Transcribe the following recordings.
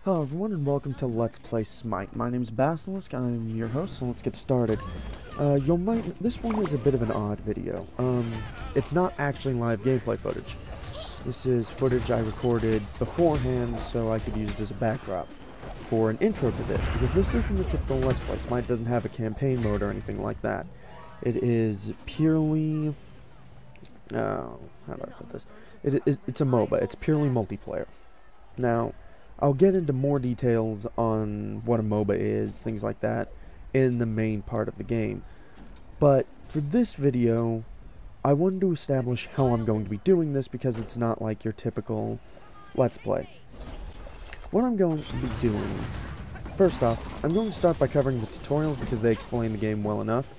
Hello everyone and welcome to Let's Play Smite. My name is Basilisk, I'm your host, so let's get started. This one is a bit of an odd video. It's not actually live gameplay footage. This is footage I recorded beforehand so I could use it as a backdrop for an intro to this, because this isn't a typical Let's Play. Smite doesn't have a campaign mode or anything like that. It is purely... how do I put this? It's a MOBA. It's purely multiplayer. Now, I'll get into more details on what a MOBA is, things like that, in the main part of the game. But for this video, I wanted to establish how I'm going to be doing this because it's not like your typical Let's Play. What I'm going to be doing, first off, I'm going to start by covering the tutorials because they explain the game well enough,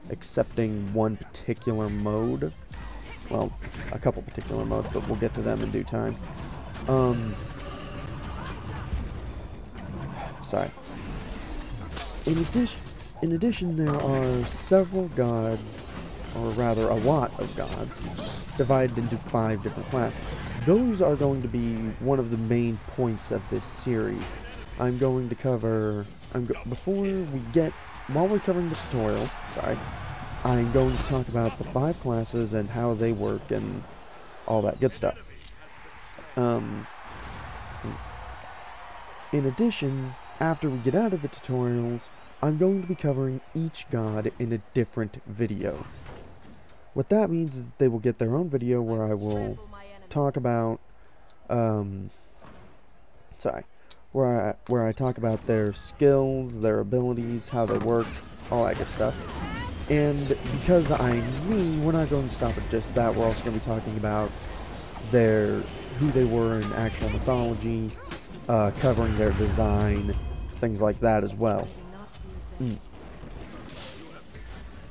excepting one particular mode. Well, a couple particular modes, but we'll get to them in due time. Sorry. In addition, there are several gods, or rather a lot of gods, divided into 5 different classes. Those are going to be one of the main points of this series. I'm going to cover, while we're covering the tutorials, I'm going to talk about the 5 classes and how they work and all that good stuff. In addition, after we get out of the tutorials, I'm going to be covering each god in a different video. What that means is that they will get their own video where I will talk about, where I talk about their skills, their abilities, how they work, all that good stuff. And because I'm me, we're not going to stop at just that. We're also going to be talking about who they were in actual mythology, covering their design, things like that as well.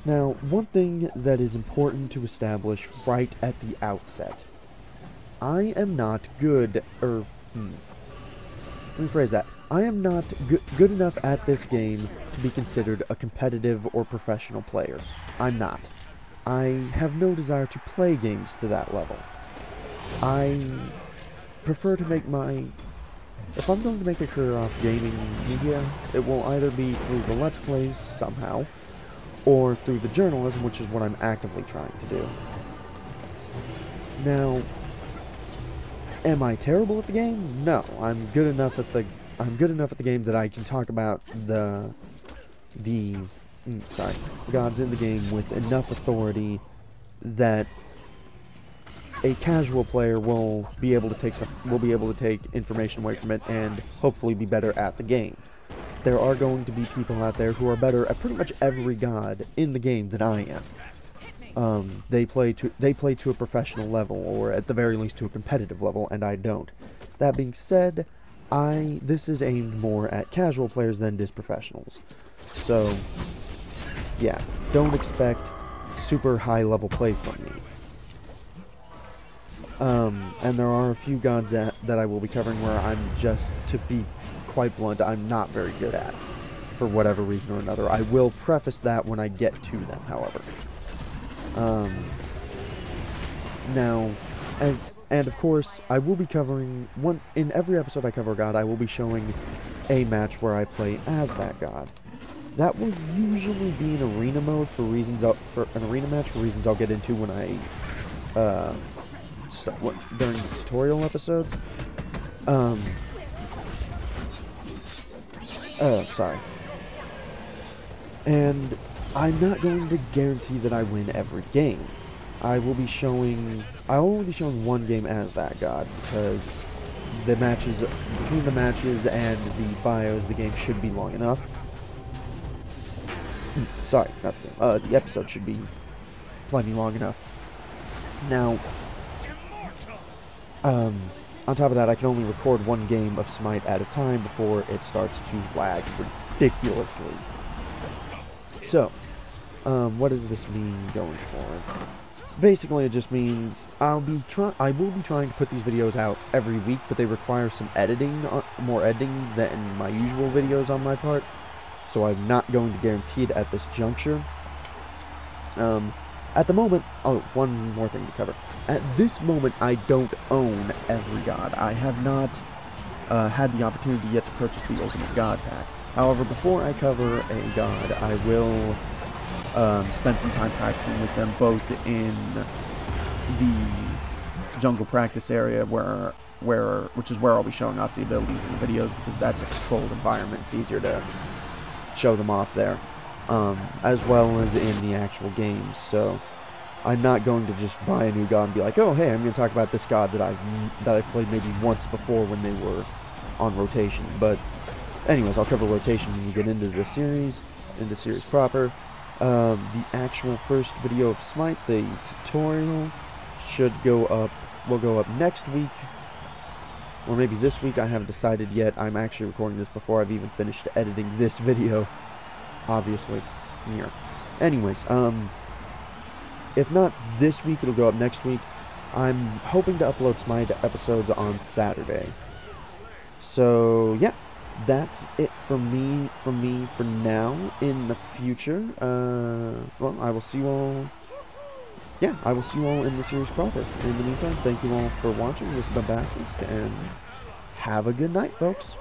Now, one thing that is important to establish right at the outset. I am not good, let me rephrase that. I am not good enough at this game to be considered a competitive or professional player. I'm not. I have no desire to play games to that level. I prefer to make if I'm going to make a career off gaming media, it will either be through the Let's Plays somehow, or through the journalism, which is what I'm actively trying to do. Now, am I terrible at the game? No, I'm good enough at the game that I can talk about the gods in the game with enough authority that a casual player will be able to take information away from it and hopefully be better at the game. There are going to be people out there who are better at pretty much every god in the game than I am. They play to a professional level, or at the very least to a competitive level, and I don't. That being said, this is aimed more at casual players than it is professionals. So, yeah, don't expect super high level play from me. And there are a few gods that I will be covering where I'm just, to be quite blunt, I'm not very good at, for whatever reason or another. I will preface that when I get to them, however. And of course, I will be covering in every episode I cover a god, I will be showing a match where I play as that god. That will usually be in arena mode for an arena match for reasons I'll get into when I during the tutorial episodes. And I'm not going to guarantee that I win every game. I'll only be showing one game as that god, because between the matches and the bios, the game should be long enough. Sorry, not the game. The episode should be plenty long enough. Now, on top of that, I can only record one game of Smite at a time before it starts to lag ridiculously. So, what does this mean going forward? Basically, it just means I will be trying to put these videos out every week, but they require some more editing than my usual videos on my part, so I'm not going to guarantee it at this juncture. At the moment, one more thing to cover. At this moment, I don't own every god. I have not had the opportunity yet to purchase the Ultimate God Pack. However, before I cover a god, I will spend some time practicing with them, both in the jungle practice area, which is where I'll be showing off the abilities in the videos, because that's a controlled environment. It's easier to show them off there, as well as in the actual games. So I'm not going to just buy a new god and be like, oh hey, I'm going to talk about this god that I've played maybe once before when they were on rotation. But anyways, I'll cover rotation when we get into the series proper. The actual first video of Smite, the tutorial, will go up next week, or maybe this week. I haven't decided yet. I'm actually recording this before I've even finished editing this video, obviously. Here. Anyways, if not this week, it'll go up next week. I'm hoping to upload Smite episodes on Saturday. So, yeah. That's it from me for now. In the future, well, I will see you all. Yeah, I will see you all in the series proper. In the meantime, thank you all for watching. This is the Basilisk, and have a good night, folks.